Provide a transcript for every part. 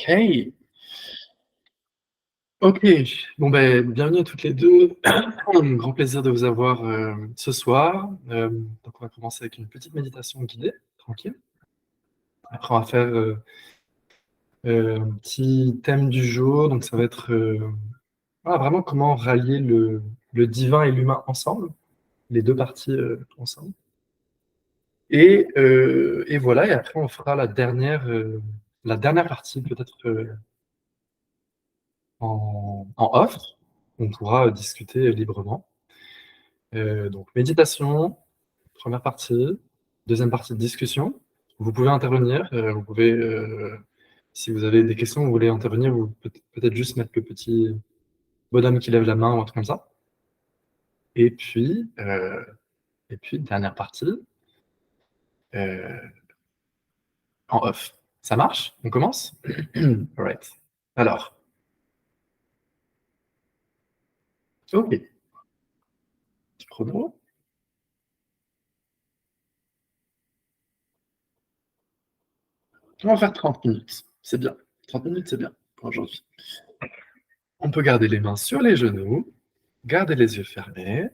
OK. OK. Bon, beh, bienvenue à toutes les 2. Grand plaisir de vous avoir, ce soir. Donc on va commencer avec une petite méditation guidée, tranquille. Après on va faire, un petit thème du jour, donc ça va être, voilà, vraiment comment rallier le divin et l'humain ensemble, les 2 parties, ensemble et voilà et après on fera la dernière partie peut-être, en off. On pourra, discuter librement. Donc méditation, première partie, deuxième partie de discussion. Vous pouvez intervenir, vous pouvez, si vous avez des questions, vous voulez intervenir ou peut-être juste mettre le petit bonhomme qui lève la main ou un truc comme ça. Et puis, heu et puis dernière partie, heu, en off. Ça marche? On commence? Alright. Alors, OK, petit chrono. On va faire 30 minutes. C'est bien. 30 minutes, c'est bien pour aujourd'hui. On peut garder les mains sur les genoux, garder les yeux fermés.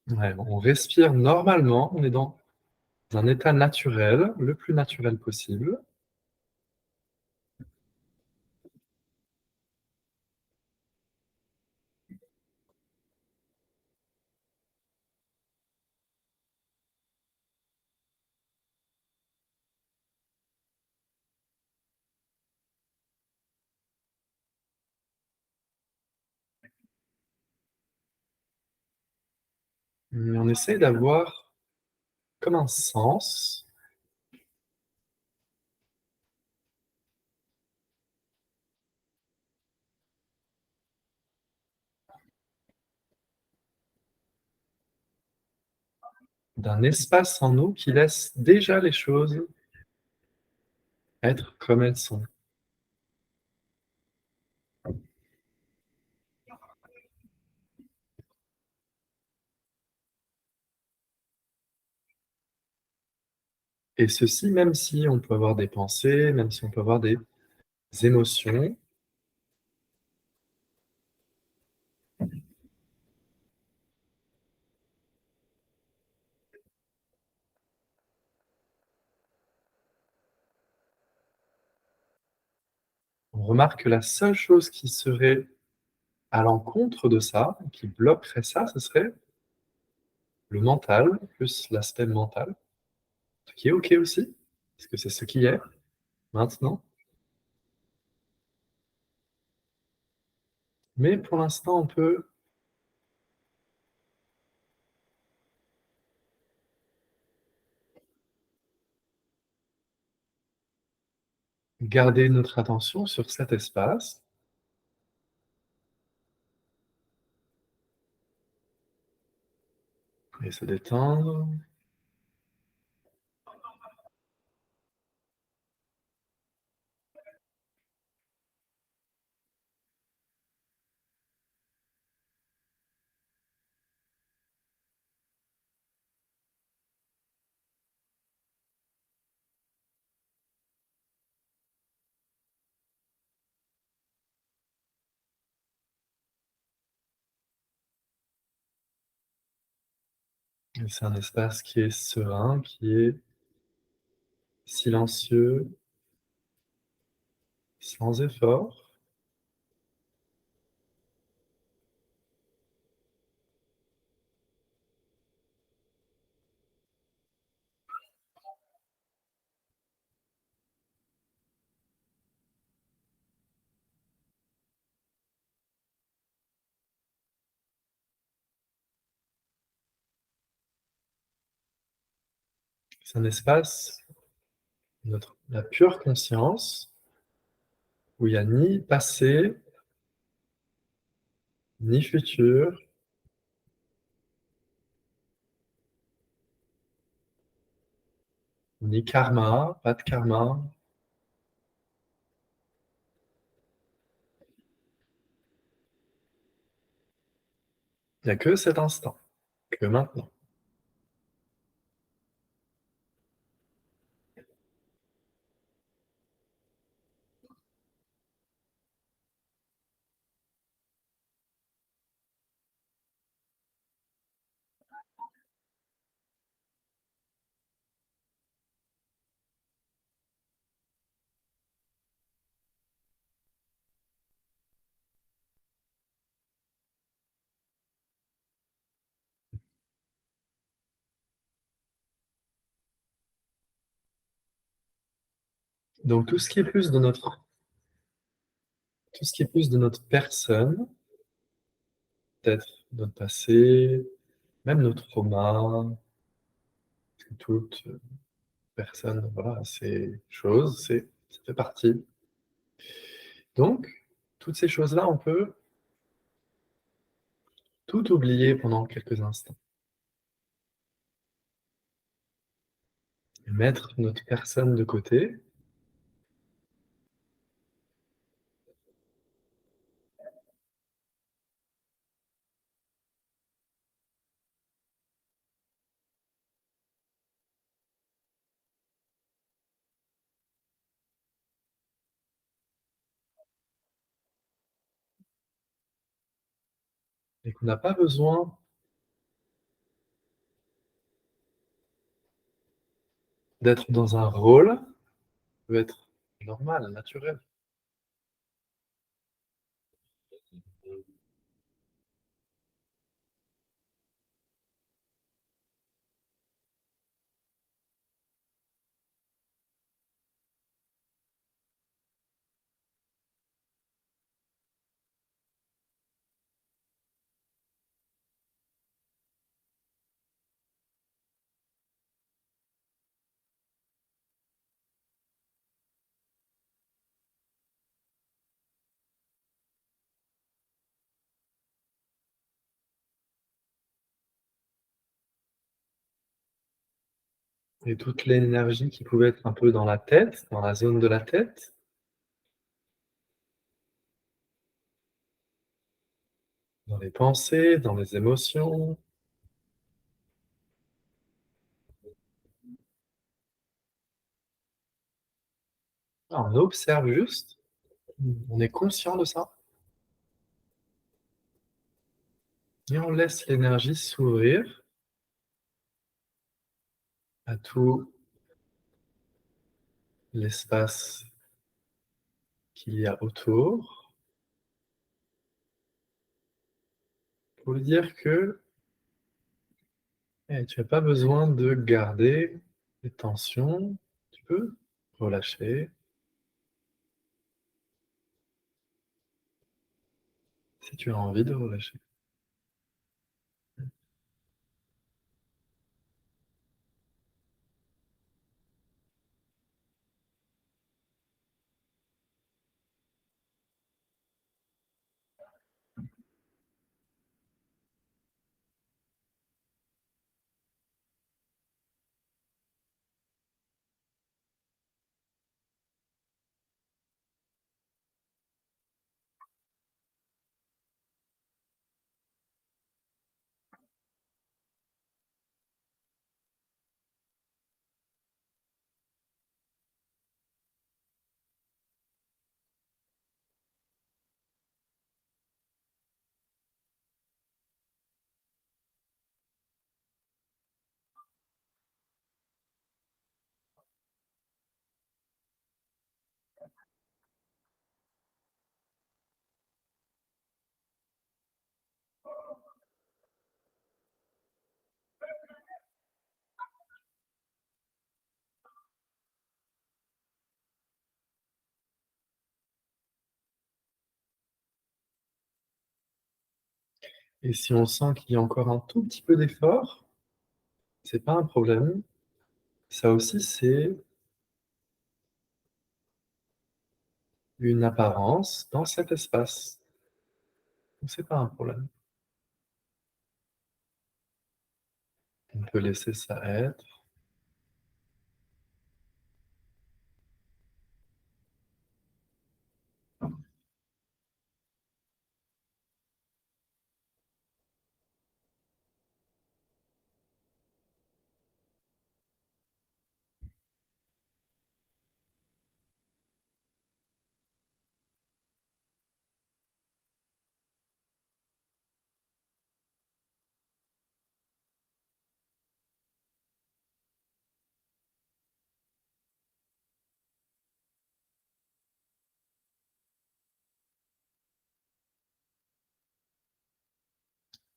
Ouais, on respire normalement, on est dans un état naturel, le plus naturel possible. Et on essaie d'avoir comme un sens d'un espace en nous qui laisse déjà les choses être comme elles sont. Et ceci, même si on peut avoir des pensées, même si on peut avoir des émotions, on remarque que la seule chose qui serait à l'encontre de ça, qui bloquerait ça, ce serait le mental, plus l'aspect mental, ce qui est OK aussi, parce que c'est ce qui est maintenant. Mais pour l'instant, on peut garder notre attention sur cet espace et se détendre. Et c'est un espace qui est serein, qui est silencieux, sans effort. C'est un espace, la pure conscience, où il n'y a ni passé, ni futur. ni karma, pas de karma. Il n'y a que cet instant, que maintenant. Donc tout ce qui est plus de notre personne, peut-être notre passé, même nos traumas, toute personne, voilà, ces choses, ça fait partie. Donc, toutes ces choses-là, on peut tout oublier pendant quelques instants et mettre notre personne de côté et qu'on n'a pas besoin d'être dans un rôle, ça peut être normal, naturel. Et toute l'énergie qui pouvait être un peu dans la tête, dans la zone de la tête, dans les pensées, dans les émotions. Ah, on observe juste, on est conscient de ça et on laisse l'énergie s'ouvrir à tout l'espace qu'il y a autour, pour lui dire que tu n'as pas besoin de garder des tensions, tu peux relâcher si tu as envie de relâcher. Et si on sent qu'il y a encore un tout petit peu d'effort, c'est pas un problème. Ça aussi, c'est une apparence dans cet espace. Donc c'est pas un problème. On peut laisser ça être.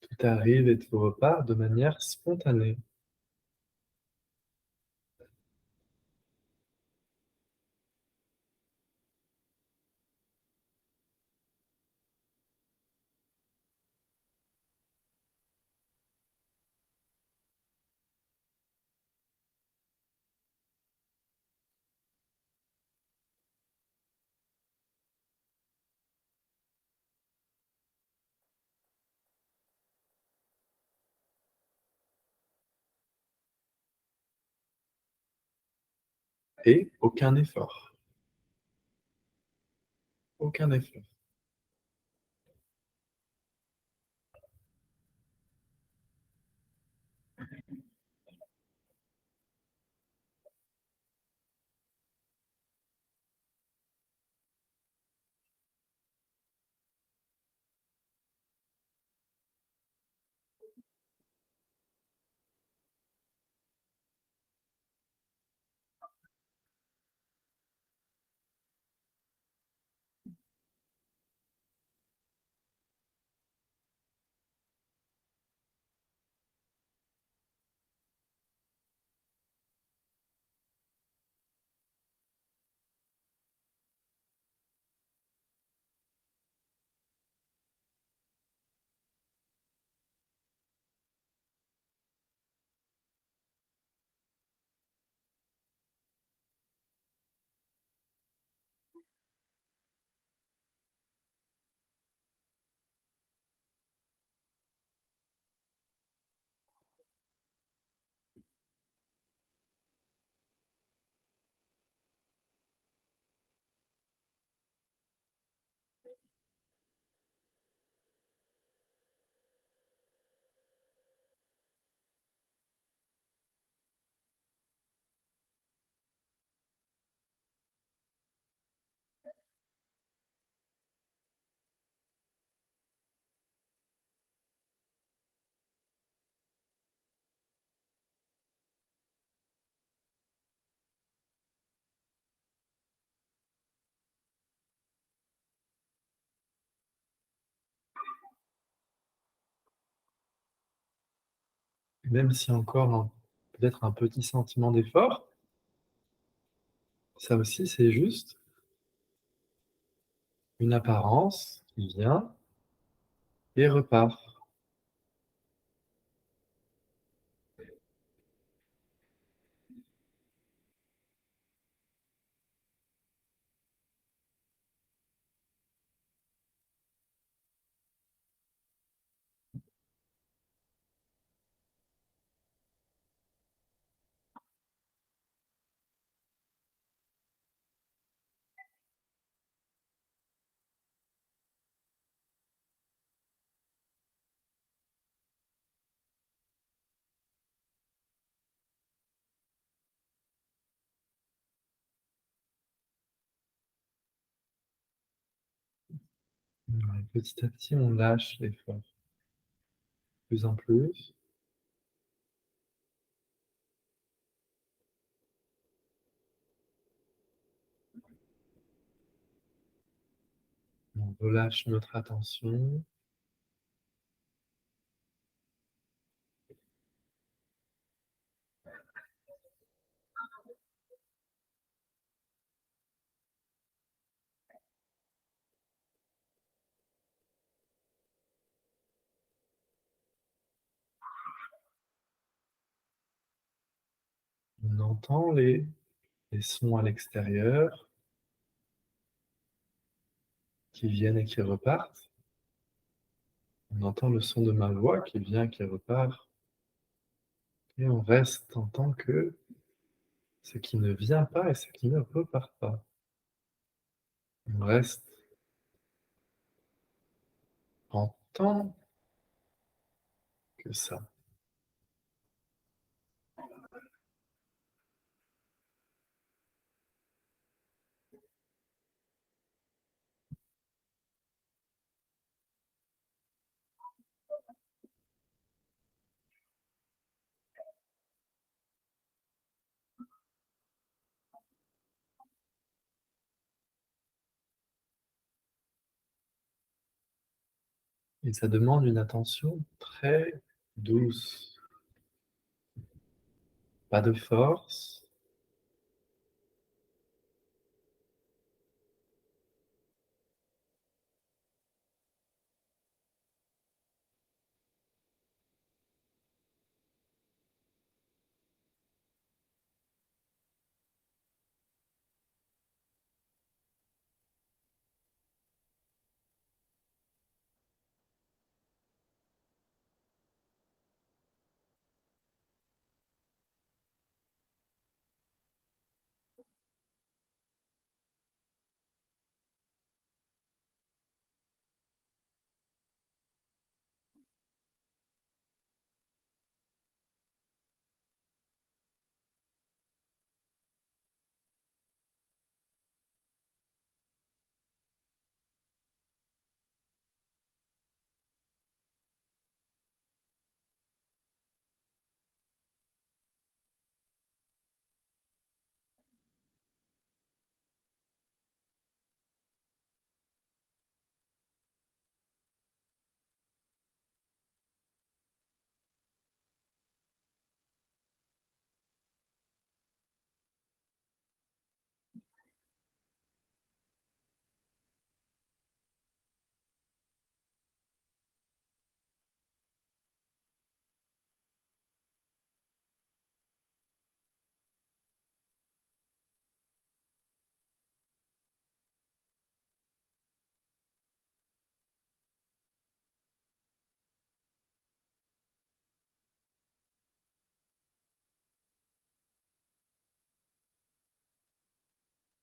Tout arrive et tout repart de manière spontanée. Et aucun effort. Aucun effort. Même si encore peut-être un petit sentiment d'effort, ça aussi c'est juste une apparence qui vient et repart. Ouais, petit à petit, on lâche l'effort, de plus en plus. On relâche notre attention. On entend les sons à l'extérieur qui viennent et qui repartent. On entend le son de ma voix qui vient, qui repart. Et on reste en tant que ce qui ne vient pas et ce qui ne repart pas. On reste en tant que ça. et ça demande une attention très douce. Pas de force,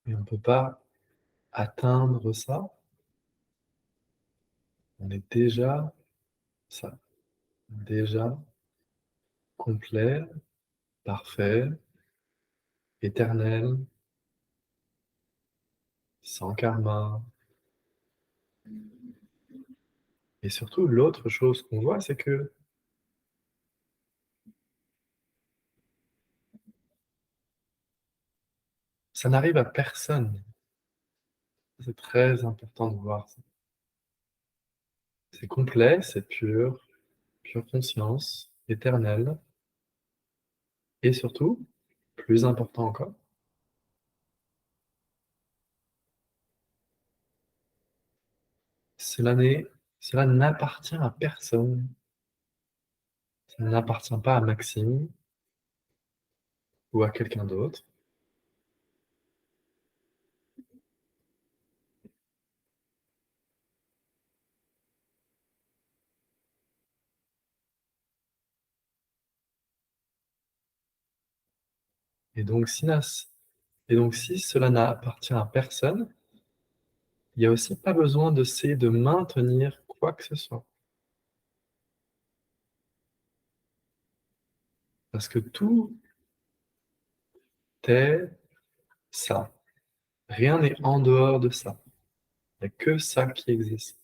et on ne peut pas atteindre ça. On est déjà ça, déjà complet, parfait, éternel, sans karma. Et surtout, l'autre chose qu'on voit, c'est que ça n'arrive à personne. C'est très important de voir ça. C'est complet, c'est pur, pure conscience, éternelle, et surtout, plus important encore, cela n'est cela n'appartient à personne. Ça n'appartient pas à Maxime ou à quelqu'un d'autre. Et donc si nas et donc si cela n'appartient à personne, il y a aussi pas besoin d'essayer de maintenir quoi que ce soit. Parce que tout est ça. Rien n'est en dehors de ça. Il n'y a que ça qui existe.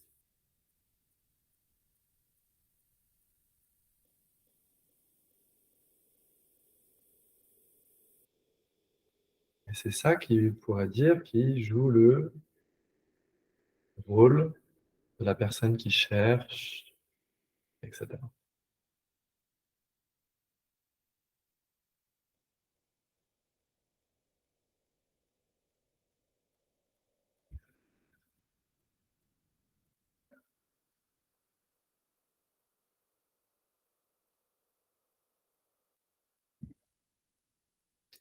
Et c'est ça qui pourrait dire qui joue le rôle de la personne qui cherche, et cetera.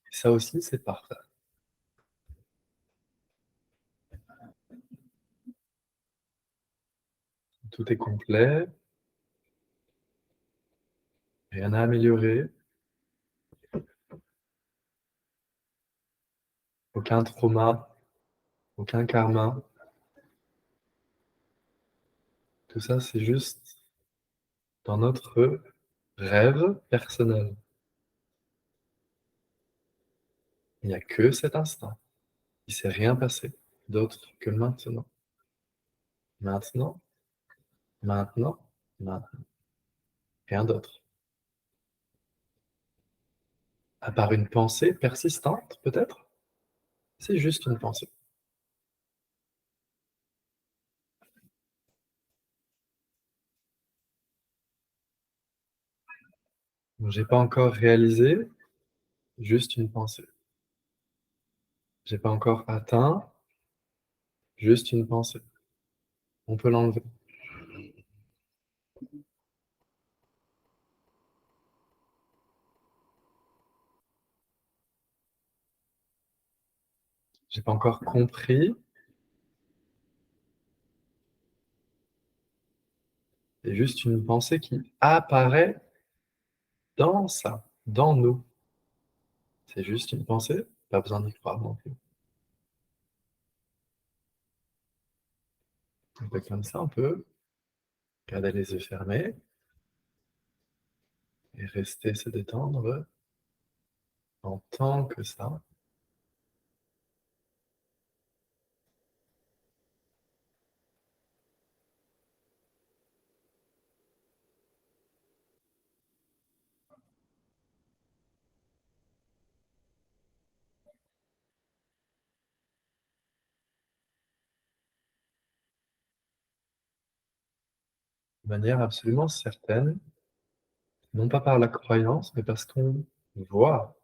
Et ça aussi, c'est parfait. Tout est complet, rien à améliorer, aucun trauma, aucun karma. Tout ça, c'est juste dans notre rêve personnel. Il n'y a que cet instant. Il ne s'est rien passé d'autre que maintenant. Maintenant, maintenant, maintenant. Rien d'autre. À part une pensée persistante, peut-être? C'est juste une pensée. J'ai pas encore réalisé, juste une pensée. J'ai pas encore atteint, juste une pensée. On peut l'enlever. J'ai pas encore compris, c'est juste une pensée qui apparaît dans ça, dans nous. C'est juste une pensée, pas besoin d'y croire non plus. On fait comme ça, on peut garder les yeux fermés et rester se détendre en tant que ça. De manière absolument certaine, non pas par la croyance, mais parce qu'on voit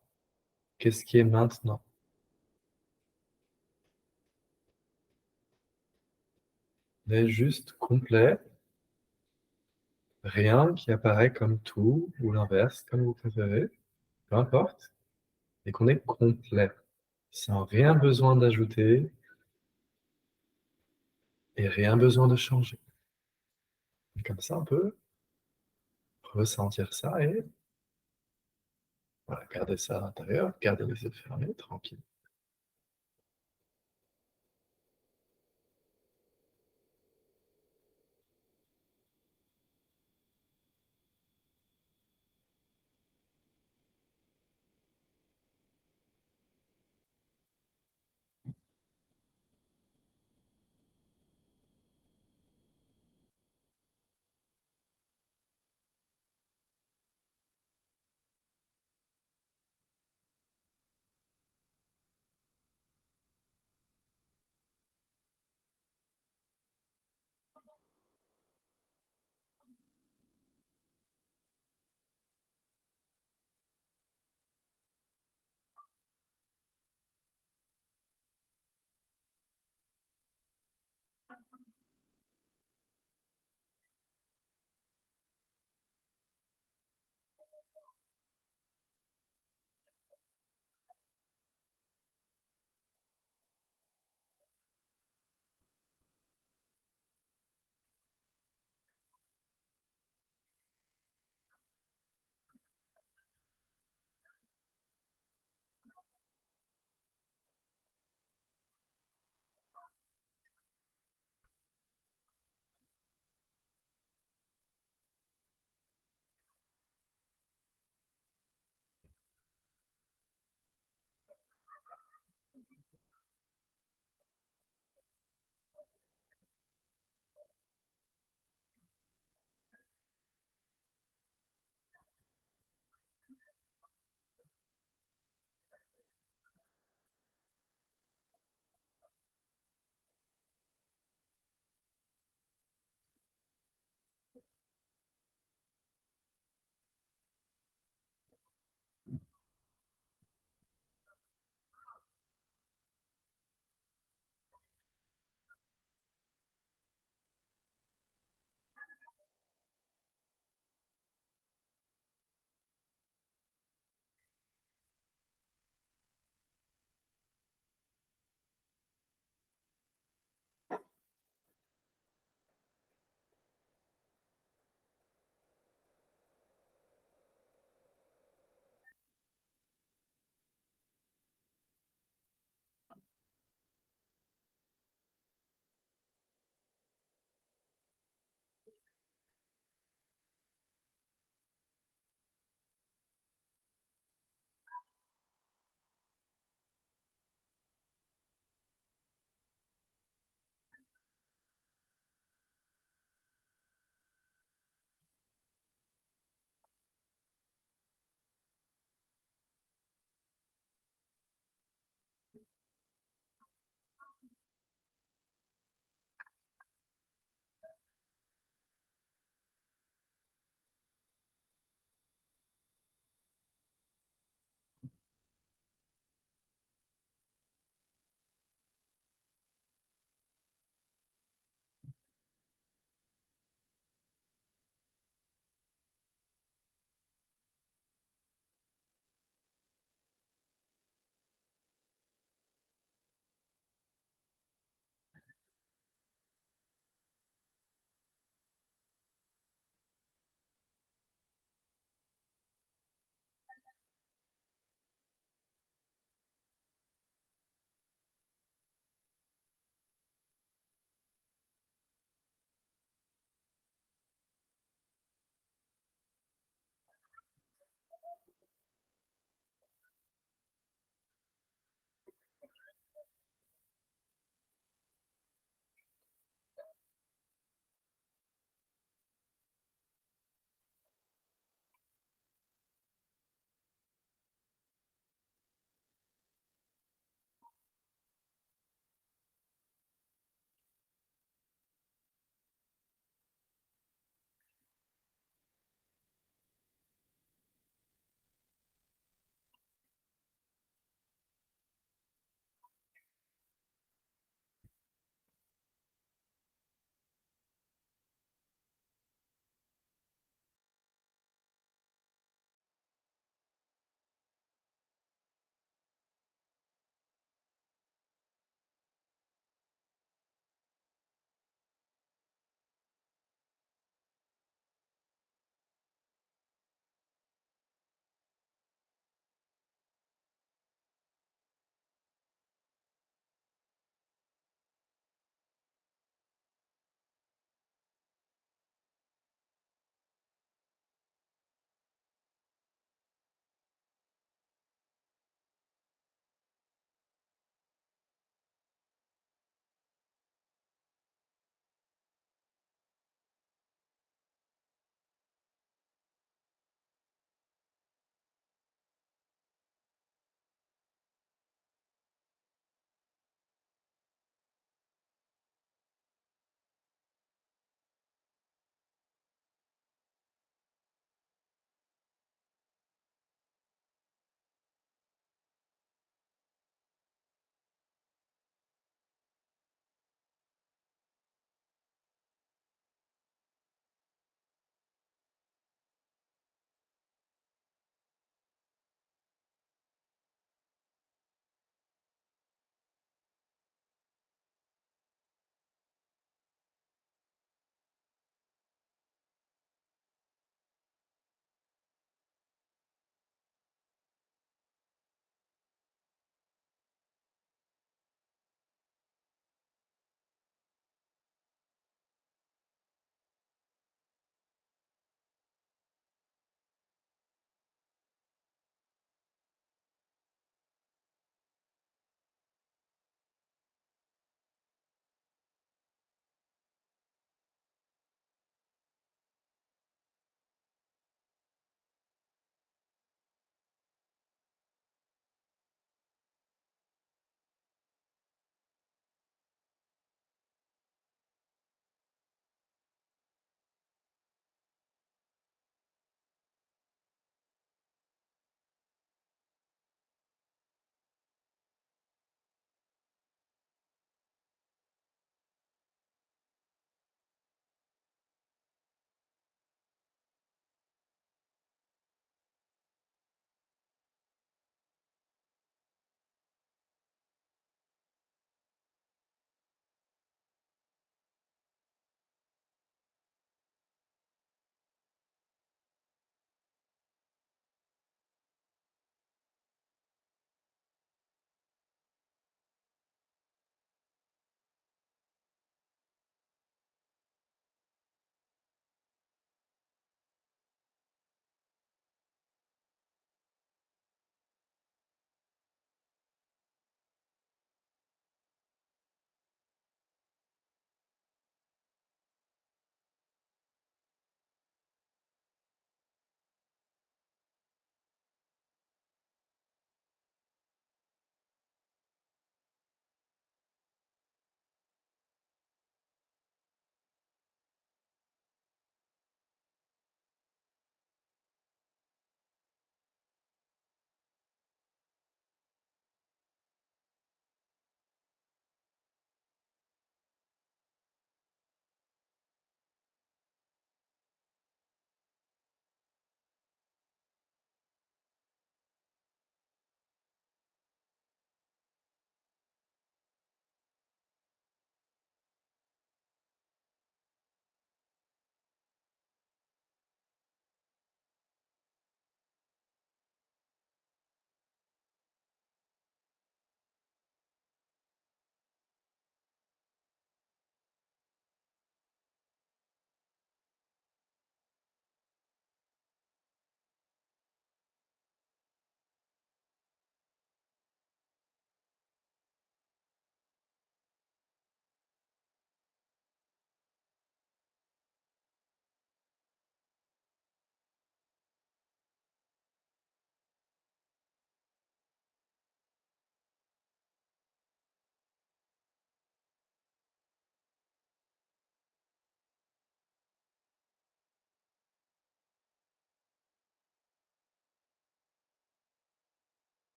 qu'est-ce qui est maintenant. On est juste complet, rien qui apparaît comme tout ou l'inverse, comme vous préférez, peu importe, et qu'on est complet, sans rien besoin d'ajouter et rien besoin de changer. Et comme ça, on peut ressentir ça et voilà, garder ça à l'intérieur, garder les yeux fermés, tranquille.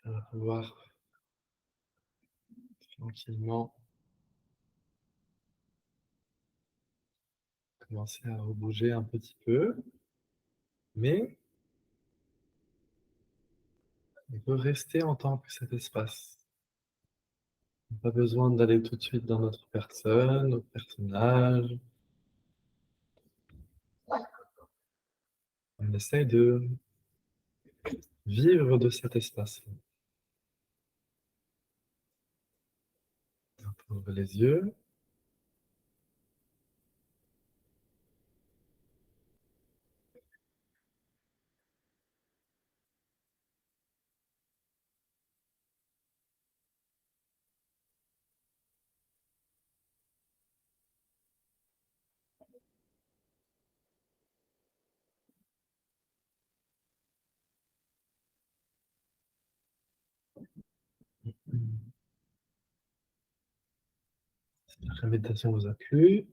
On va pouvoir tranquillement commencer à rebouger un petit peu, mais on peut rester en tant que cet espace. Pas besoin d'aller tout de suite dans notre personne, notre personnage. On essaye de vivre de cet espace. On ouvre les yeux. La méditation vous a plu.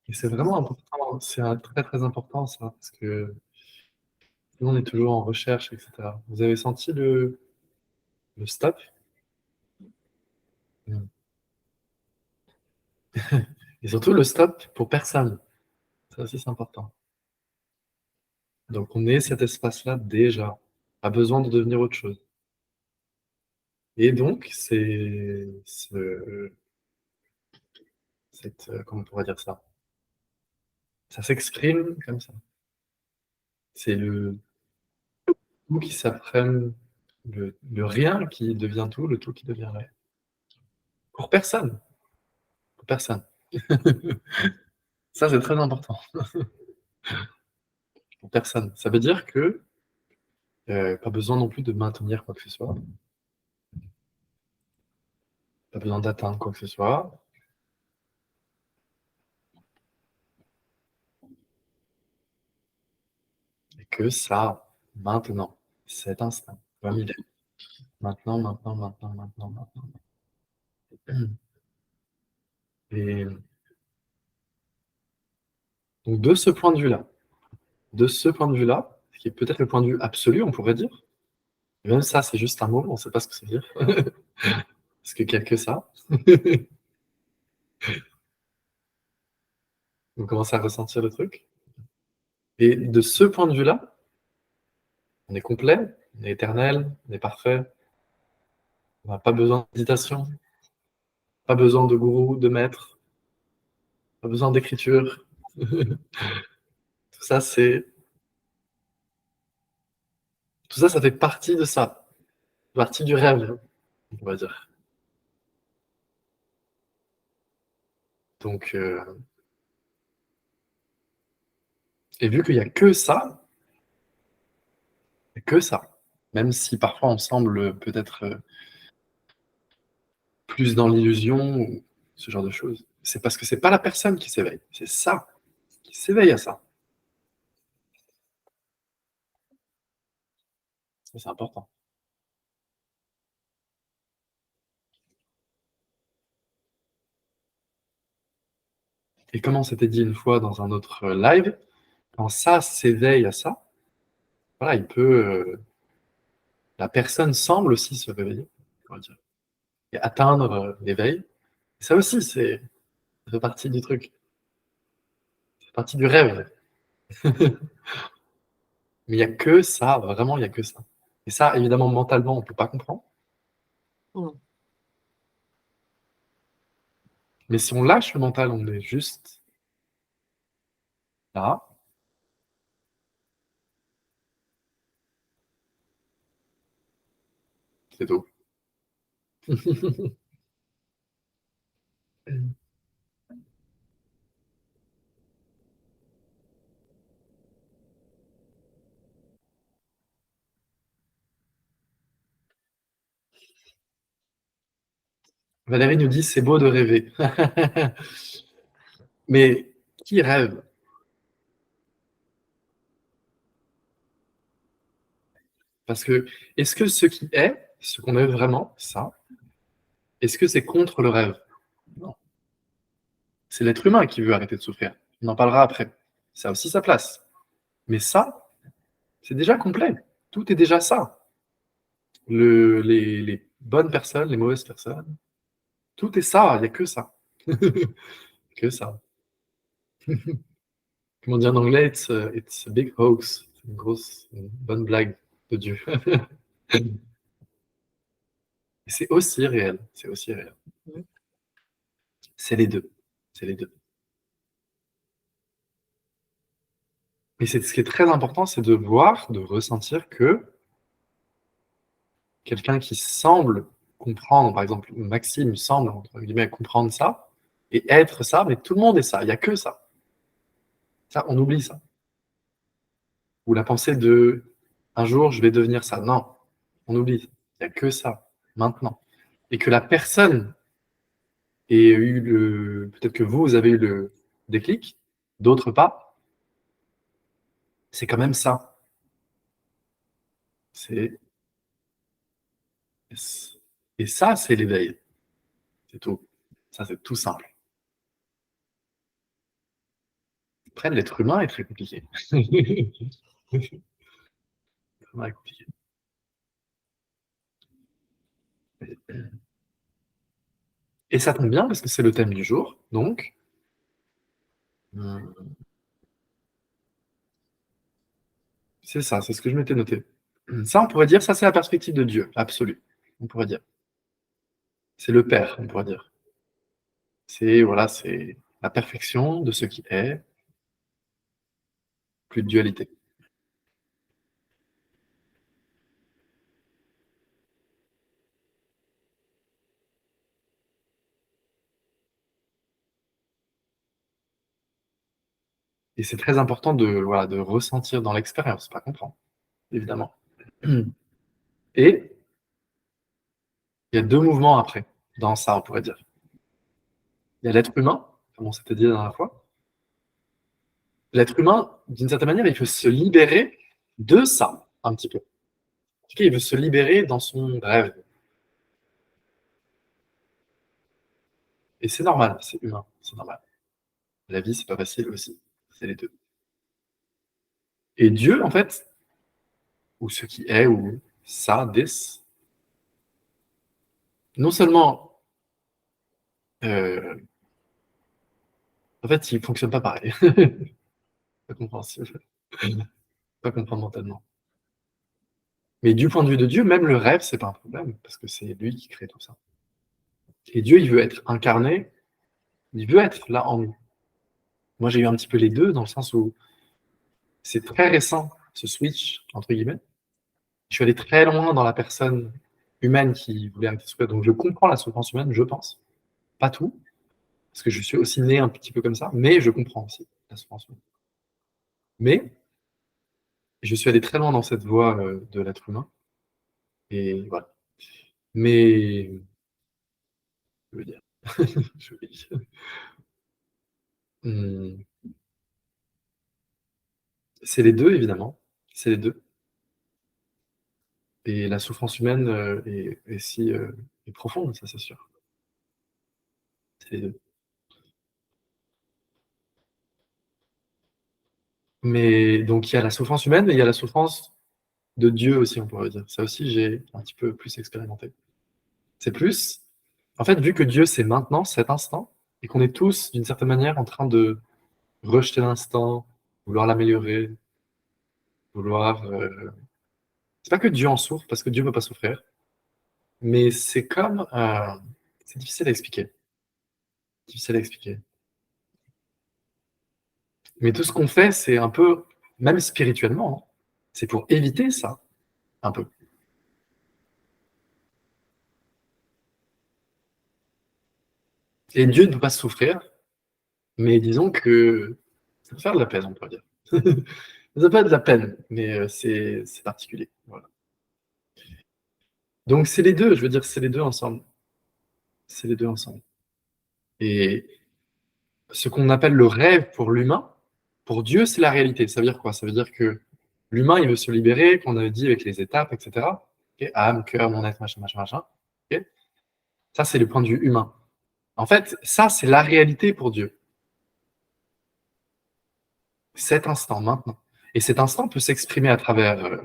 Et c'est vraiment important, c'est très très important ça, parce que nous on est toujours en recherche, etc. Vous avez senti le stop? Mm. Et surtout le stop pour personne. Ça aussi c'est important. Donc on est cet espace-là déjà, pas besoin de devenir autre chose. Et donc comment on pourrait dire ça? Ça s'exprime comme ça. C'est le tout qui s'apprenne, le rien qui devient tout, le tout qui devient rien. Pour personne, pour personne. Ça, c'est très important. Pour personne. Ça veut dire que pas besoin non plus de maintenir quoi que ce soit, pas besoin d'atteindre quoi que ce soit, et que ça, maintenant, cet instant, comme il est. Maintenant, maintenant, maintenant, maintenant, maintenant. Et donc de ce point de vue-là, qui est peut-être le point de vue absolu, on pourrait dire, et même ça, c'est juste un mot, on ne sait pas ce que ça veut dire, parce qu'il n'y a que ça. Vous commencez à ressentir le truc. Et de ce point de vue-là, on est complet, on est éternel, on est parfait, on n'a pas besoin de méditation, pas besoin de gourou, de maître, pas besoin d'écriture. Tout ça, tout ça, ça fait partie de ça, partie du rêve, on va dire. Donc, et vu qu'il n'y a que ça, il y a que ça, même si parfois on semble peut-être plus dans l'illusion ou ce genre de choses, c'est parce que c'est pas la personne qui s'éveille, c'est ça qui s'éveille à ça. Ça, c'est important. Et comme on s'était dit une fois dans un autre live, quand ça s'éveille à ça, voilà, la personne semble aussi se réveiller, on va dire, et atteindre l'éveil. Et ça aussi, ça fait partie du truc, ça fait partie du rêve. Mais il n'y a que ça, vraiment, il n'y a que ça. Et ça, évidemment, mentalement, on ne peut pas comprendre. Mm. Mais si on lâche le mental, on est juste là, c'est tout. Valérie nous dit: «C'est beau de rêver». Mais qui rêve? Parce que est-ce que ce qui est, ce qu'on est vraiment, ça, est-ce que c'est contre le rêve? Non. C'est l'être humain qui veut arrêter de souffrir. On en parlera après. Ça a aussi sa place. Mais ça, c'est déjà complet. Tout est déjà ça. Les bonnes personnes, les mauvaises personnes, tout est ça. Il n'y a que ça. Que ça. Comment dire en anglais? It's a big hoax. C'est une bonne blague de Dieu. Et c'est aussi réel. C'est aussi réel. C'est les deux. C'est les deux. Mais c'est ce qui est très important, c'est de voir, de ressentir que quelqu'un qui semble comprendre, par exemple, Maxime semble, entre guillemets, comprendre ça et être ça, mais tout le monde est ça, il n'y a que ça. Ça, on oublie ça. Ou la pensée de un jour, je vais devenir ça. Non, on oublie. Il n'y a que ça, maintenant. Et que la personne ait eu le. Peut-être que vous avez eu le déclic, d'autres pas, c'est quand même ça. C'est. Et ça, c'est l'éveil. C'est tout. Ça, c'est tout simple. Après, l'être humain est très compliqué. L'être humain est compliqué. Et ça tombe bien parce que c'est le thème du jour. Donc, c'est ça, c'est ce que je m'étais noté. Ça, on pourrait dire, ça, c'est la perspective de Dieu, absolue. On pourrait dire. C'est le Père, on pourrait dire. C'est voilà, c'est la perfection de ce qui est, plus de dualité. Et c'est très important de, voilà, de ressentir dans l'expérience, pas comprendre, évidemment. Et il y a deux mouvements après, dans ça, on pourrait dire. Il y a l'être humain, comme on s'était dit la dernière fois. L'être humain, d'une certaine manière, il veut se libérer de ça, un petit peu. En tout cas, il veut se libérer dans son rêve. Et c'est normal, c'est humain, c'est normal. La vie, c'est pas facile aussi. C'est les deux. Et Dieu, en fait, ou ce qui est, ou ça, this, non seulement, euh, en fait, il fonctionne pas pareil. Pas compréhensible. Pas comprendre mentalement. Mais du point de vue de Dieu, même le rêve, c'est pas un problème, parce que c'est lui qui crée tout ça. Et Dieu, il veut être incarné, il veut être là en nous. Moi, j'ai eu un petit peu les deux, dans le sens où c'est très récent, ce switch, entre guillemets. Je suis allé très loin dans la personne humaine qui voulait arrêter de souffrir. Donc, je comprends la souffrance humaine, je pense. Pas tout, parce que je suis aussi né un petit peu comme ça, mais je comprends aussi la souffrance humaine. Mais je suis allé très loin dans cette voie de l'être humain. Et voilà. Mais, je veux dire, je veux dire. Hum, c'est les deux, évidemment. C'est les deux. Et la souffrance humaine est profonde, ça c'est sûr. C'est les deux. Mais donc il y a la souffrance humaine, mais il y a la souffrance de Dieu aussi, on pourrait dire. Ça aussi, j'ai un petit peu plus expérimenté. C'est plus, en fait, vu que Dieu c'est maintenant, cet instant, et qu'on est tous, d'une certaine manière, en train de rejeter l'instant, vouloir l'améliorer, vouloir. C'est pas que Dieu en souffre, parce que Dieu ne veut pas souffrir, mais c'est comme. C'est difficile à expliquer. Difficile à expliquer. Mais tout ce qu'on fait, c'est un peu, même spirituellement, hein, c'est pour éviter ça, un peu. Et Dieu ne peut pas souffrir, mais disons que ça peut faire de la peine, on pourrait dire. Ça peut être de la peine, mais c'est particulier. Voilà. Donc c'est les deux, je veux dire, c'est les deux ensemble. c'est les 2 ensemble et ce qu'on appelle le rêve pour l'humain, pour Dieu, c'est la réalité. Ça veut dire quoi? Ça veut dire que l'humain, il veut se libérer, qu'on avait dit avec les étapes, et cetera. OK? Âme, cœur, mon être, machin, machin, machin. OK? Ça, c'est le point de vue humain. En fait, ça, c'est la réalité pour Dieu. Cet instant, maintenant. Et cet instant peut s'exprimer à travers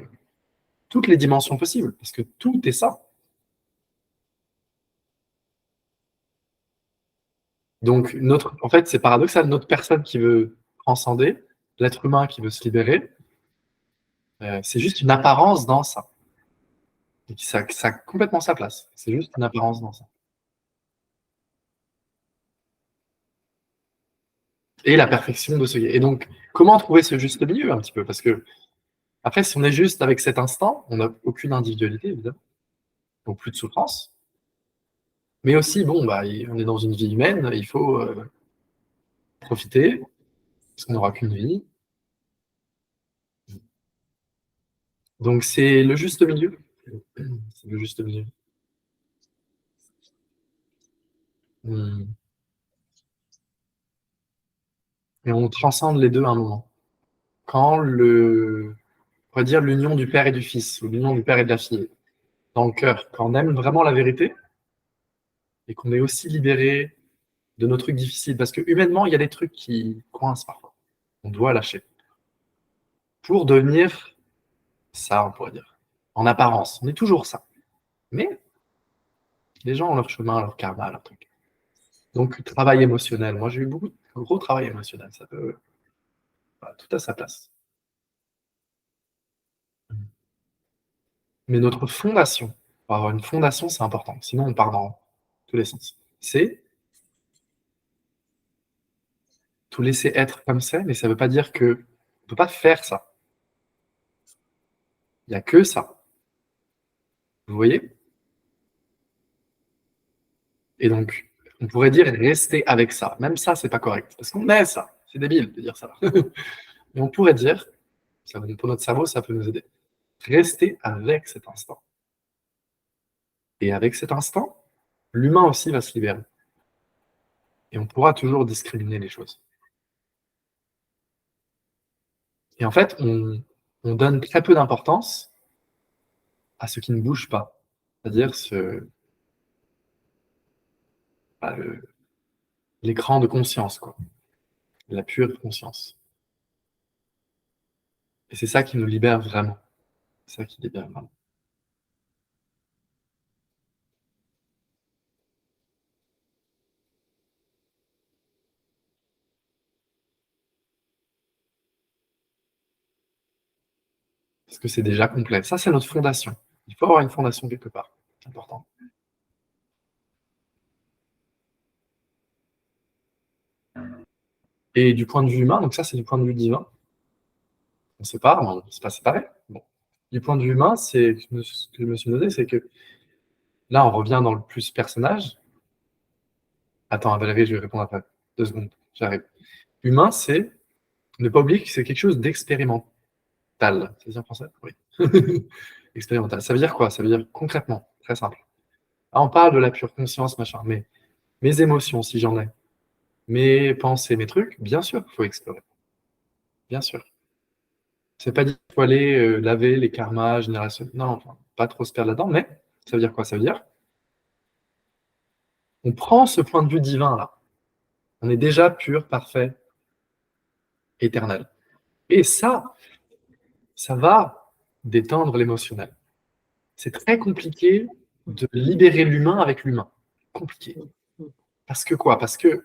toutes les dimensions possibles, parce que tout est ça. Donc, en fait, c'est paradoxal, notre personne qui veut transcender, l'être humain qui veut se libérer, c'est juste une apparence dans ça. Et ça a complètement sa place. C'est juste une apparence dans ça. Et la perfection de ce et donc, comment trouver ce juste milieu un petit peu? Parce que après, si on est juste avec cet instant, on n'a aucune individualité, évidemment, donc plus de souffrance. Mais aussi, bon, bah, on est dans une vie humaine, il faut profiter, parce qu'on n'aura qu'une vie. Donc c'est le juste milieu. C'est le juste milieu. Mmh. Et on transcende les deux à un moment. Quand on pourrait dire l'union du père et du fils, ou l'union du père et de la fille, dans le cœur, quand on aime vraiment la vérité, et qu'on est aussi libéré de nos trucs difficiles, parce que humainement, il y a des trucs qui coincent parfois. On doit lâcher. Pour devenir ça, on pourrait dire. En apparence, on est toujours ça. Mais les gens ont leur chemin, leur karma, leur truc. Donc, travail émotionnel. Moi, j'ai eu beaucoup de gros travail émotionnel. Ça peut, voilà, tout à sa place. Mais notre fondation, pour avoir une fondation, c'est important. Sinon, on part dans tous les sens. C'est tout laisser être comme c'est, mais ça ne veut pas dire que on peut pas faire ça. Il n'y a que ça. Vous voyez? Et donc, on pourrait dire rester avec ça. Même ça, c'est pas correct. Parce qu'on est ça. C'est débile de dire ça. Mais on pourrait dire, pour notre cerveau, ça peut nous aider. Rester avec cet instant. Et avec cet instant, l'humain aussi va se libérer. Et on pourra toujours discriminer les choses. Et en fait, on donne très peu d'importance à ce qui ne bouge pas. C'est-à-dire bah, l'écran de conscience, quoi. La pure conscience. Et c'est ça qui nous libère vraiment. C'est ça qui libère vraiment. Parce que c'est déjà complet. Ça, c'est notre fondation. Il faut avoir une fondation quelque part. C'est important. Et du point de vue humain, donc ça, c'est du point de vue divin. On sépare, on ne s'est pas séparés. Bon. Du point de vue humain, c'est ce que je me suis noté, c'est que là, on revient dans le plus personnage. Attends, Valérie, je vais répondre après. 2 secondes, j'arrive. Humain, c'est ne pas oublier que c'est quelque chose d'expérimental. C'est ça en français? Oui. Expérimental. Ça veut dire quoi? Ça veut dire concrètement, très simple. Ah, on parle de la pure conscience, machin, mais mes émotions, si j'en ai, mes pensées, mes trucs, bien sûr qu'il faut explorer. Bien sûr. C'est pas dit qu'il faut aller laver les karmas générationnels. Non, enfin, pas trop se perdre là-dedans, mais ça veut dire quoi? Ça veut dire on prend ce point de vue divin là. On est déjà pur, parfait, éternel. Et ça va détendre l'émotionnel. C'est très compliqué de libérer l'humain avec l'humain. Compliqué. Parce que quoi? Parce que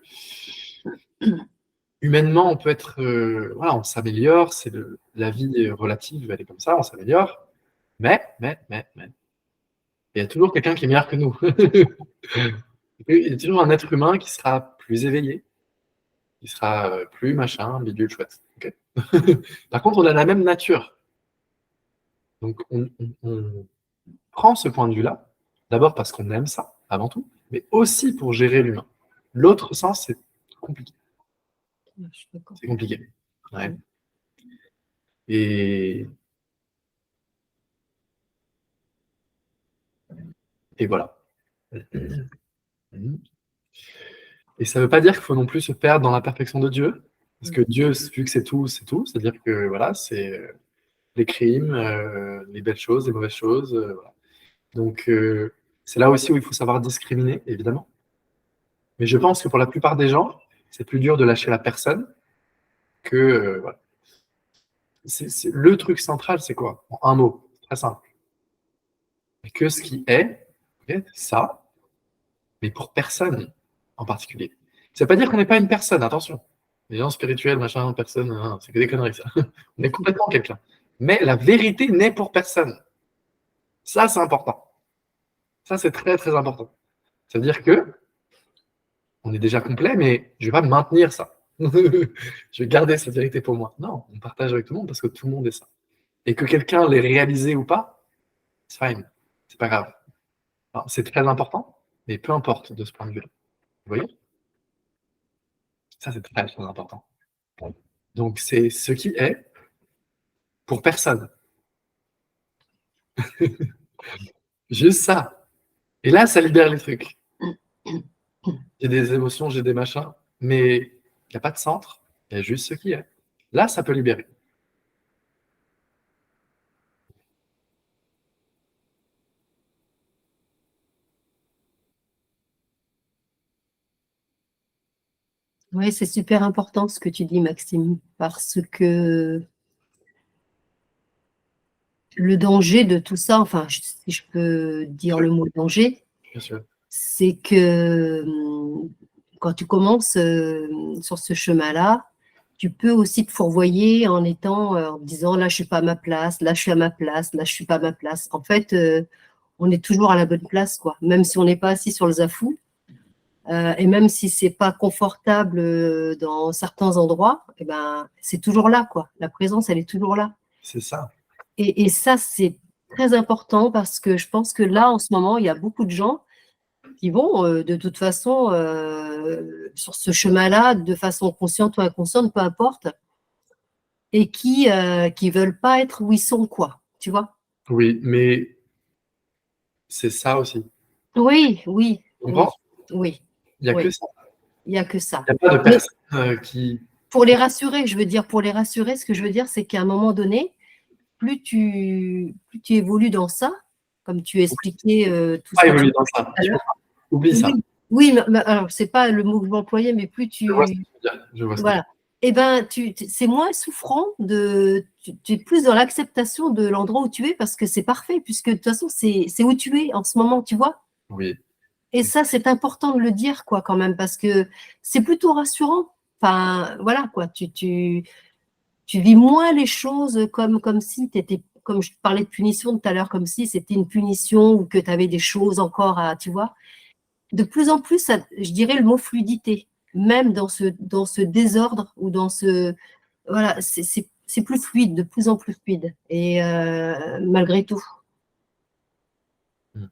humainement, on peut être, voilà, on s'améliore, la vie relative, elle est comme ça, on s'améliore. Mais, il y a toujours quelqu'un qui est meilleur que nous. Il y a toujours un être humain qui sera plus éveillé, qui sera plus machin, bidule chouette. Okay. Par contre, on a la même nature. Donc, on prend ce point de vue-là, d'abord parce qu'on aime ça, avant tout, mais aussi pour gérer l'humain. L'autre sens, c'est compliqué. C'est compliqué. Ouais. Et, et voilà. Mmh. Et ça veut pas dire qu'il faut non plus se perdre dans la perfection de Dieu, parce que Dieu, vu que c'est tout, c'est-à-dire que voilà, c'est les crimes, les belles choses, les mauvaises choses, voilà. Donc c'est là aussi où il faut savoir discriminer, évidemment. Mais je pense que pour la plupart des gens, c'est plus dur de lâcher la personne que voilà. Le truc central, c'est quoi? En un mot, très simple. Que ce qui est, ok, ça, mais pour personne en particulier. Ça veut pas dire qu'on n'est pas une personne, attention. Les gens spirituels, machin, personne, hein, c'est que des conneries, ça. On est complètement quelqu'un. Mais la vérité n'est pour personne. Ça, c'est important. Ça, c'est très, très important. Ça veut dire que on est déjà complet, mais je vais pas maintenir ça. Je vais garder cette vérité pour moi. Non, on partage avec tout le monde parce que tout le monde est ça. Et que quelqu'un l'ait réalisé ou pas, c'est fine. C'est pas grave. C'est très important, mais peu importe de ce point de vue-là. Vous voyez? Ça, c'est très, très important. Donc, c'est ce qui est pour personne. Juste ça. Et là, ça libère les trucs. J'ai des émotions, j'ai des machins, mais il n'y a pas de centre, il y a juste ce qui est. Là, ça peut libérer. Oui, c'est super important ce que tu dis, Maxime, parce que le danger de tout ça, enfin, si je peux dire le mot danger, Bien sûr. c'est que quand tu commences sur ce chemin-là, tu peux aussi te fourvoyer en étant, en disant là, je suis pas à ma place, là, je suis à ma place, là, je suis pas à ma place. En fait, on est toujours à la bonne place, quoi. Même si on n'est pas assis sur le zafou, et même si c'est pas confortable dans certains endroits, eh ben, c'est toujours là, quoi. La présence, elle est toujours là. C'est ça. Et ça, c'est très important parce que je pense que là, en ce moment, il y a beaucoup de gens qui vont de toute façon sur ce chemin-là, de façon consciente ou inconsciente, peu importe, et qui veulent pas être où ils sont, quoi. Tu vois? Oui, mais c'est ça aussi. Oui, oui, Tu oui, comprends? oui, Il n'y a que oui. ça. Il y a que ça. Il n'y a pas de Mais personne qui. pour les rassurer, je veux dire, pour les rassurer, ce que je veux dire, c'est qu'à un moment donné, plus tu évolues dans ça, comme tu expliquais tout ce Pas que tu évoluer dis dans tout ça. à Tu peux l'heure. pas. Oublie ça. Oui, oui, mais alors c'est pas le mot que je vais employer, mais plus Je vois ce que tu, tu veux dire. Je vois ce que tu voilà. Eh ben, c'est moins souffrant tu es plus dans l'acceptation de l'endroit où tu es parce que c'est parfait, puisque de toute façon, c'est où tu es en ce moment, tu vois. Oui. Et ça, c'est important de le dire, quoi, quand même, parce que c'est plutôt rassurant. Enfin, voilà, quoi, tu vis moins les choses comme si tu étais, comme je parlais de punition tout à l'heure, comme si c'était une punition ou que tu avais des choses encore à, tu vois. De plus en plus, je dirais le mot fluidité, même dans ce désordre ou dans ce, voilà, c'est plus fluide, de plus en plus fluide. Et malgré tout. Mm.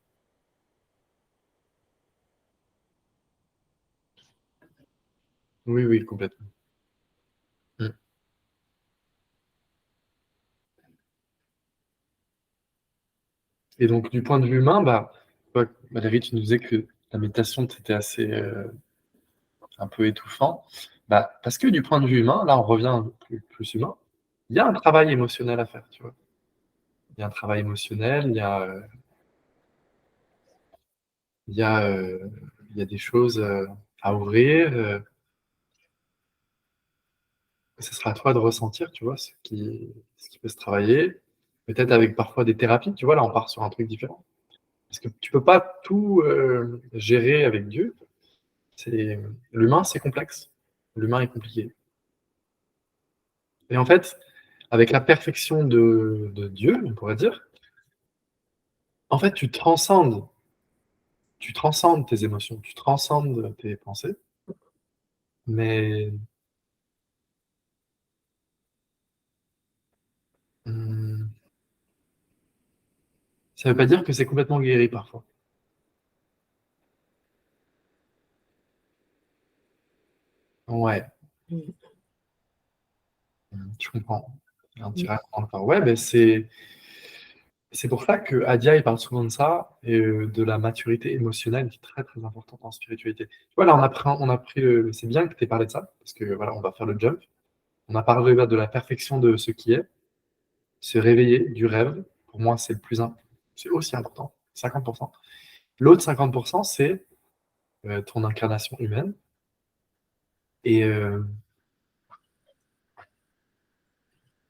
Oui, oui, complètement. Mm. Et donc, du point de vue humain, toi, Valérie, tu nous disais que la méditation, c'était assez un peu étouffant. Parce que du point de vue humain, là, on revient plus humain, il y a un travail émotionnel à faire, tu vois. Il y a un travail émotionnel, il y a, il y a des choses à ouvrir. Ce sera à toi de ressentir, tu vois, ce qui peut se travailler. Peut-être avec parfois des thérapies, tu vois, là, on part sur un truc différent. Parce que tu peux pas tout gérer avec Dieu. L'humain, c'est complexe. L'humain est compliqué. Et en fait, avec la perfection de Dieu, on pourrait dire, en fait, tu transcendes tes émotions, tu transcendes tes pensées, mais hum, ça ne veut pas dire que c'est complètement guéri parfois. Ouais, je comprends. Un petit raccrochement encore. Ouais, ben C'est pour ça que Adia, il parle souvent de ça et de la maturité émotionnelle qui est très, très importante en spiritualité. Tu vois, là, on a pris c'est bien que tu aies parlé de ça, parce que voilà, on va faire le jump. On a parlé là de la perfection de ce qui est, se réveiller du rêve. Pour moi, c'est le plus important. C'est aussi important, 50%. L'autre 50%, c'est ton incarnation humaine. Et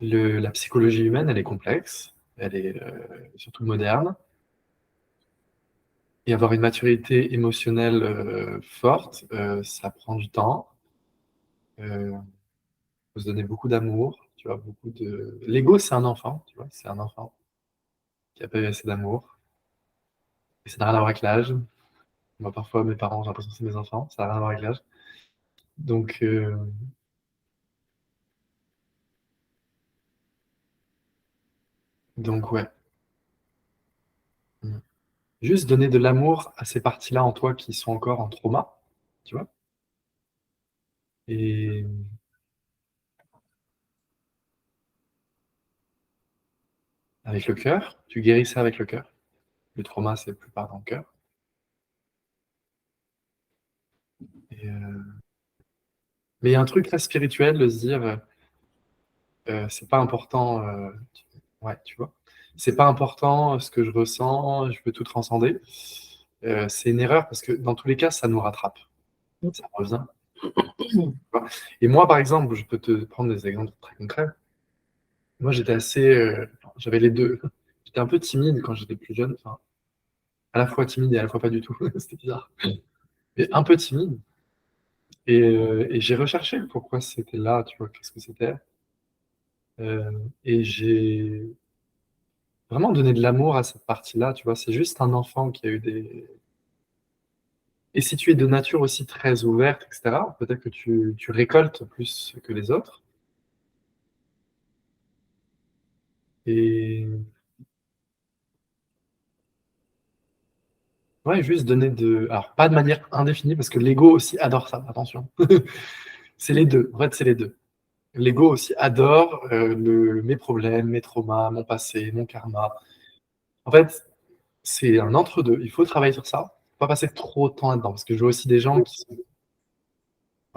la psychologie humaine, elle est complexe, elle est surtout moderne. Et avoir une maturité émotionnelle forte, ça prend du temps. Faut se donner beaucoup d'amour, tu vois, beaucoup de. L'ego, c'est un enfant, tu vois, c'est un enfant qui a pas eu assez d'amour. Et ça n'a rien à voir avec l'âge. Moi, parfois, mes parents, j'ai l'impression que c'est mes enfants, ça n'a rien à voir avec l'âge. Donc, ouais. Mm. Juste donner de l'amour à ces parties-là en toi qui sont encore en trauma, tu vois. Et avec le cœur, tu guéris ça avec le cœur. Le trauma, c'est la plupart dans le cœur. Et, mais il y a un truc très spirituel de se dire, c'est pas important, ouais, tu vois. C'est pas important ce que je ressens, je peux tout transcender. C'est une erreur parce que dans tous les cas, ça nous rattrape. Ça revient. Et moi, par exemple, je peux te prendre des exemples très concrets. Moi, j'étais assez. J'avais les deux. J'étais un peu timide quand j'étais plus jeune. Enfin, à la fois timide et à la fois pas du tout. C'était bizarre. Mais un peu timide. Et j'ai recherché pourquoi c'était là, tu vois, qu'est-ce que c'était. Et j'ai vraiment donné de l'amour à cette partie-là, tu vois. C'est juste un enfant qui a eu des. Et si tu es de nature aussi très ouverte, etc., peut-être que tu récoltes plus que les autres. Et ouais, juste donner de. Alors, pas de manière indéfinie, parce que l'ego aussi adore ça, attention. C'est les deux, en fait, c'est les deux. L'ego aussi adore mes problèmes, mes traumas, mon passé, mon karma. En fait, c'est un entre-deux. Il faut travailler sur ça. Faut pas passer trop de temps là-dedans, parce que je vois aussi des gens qui sont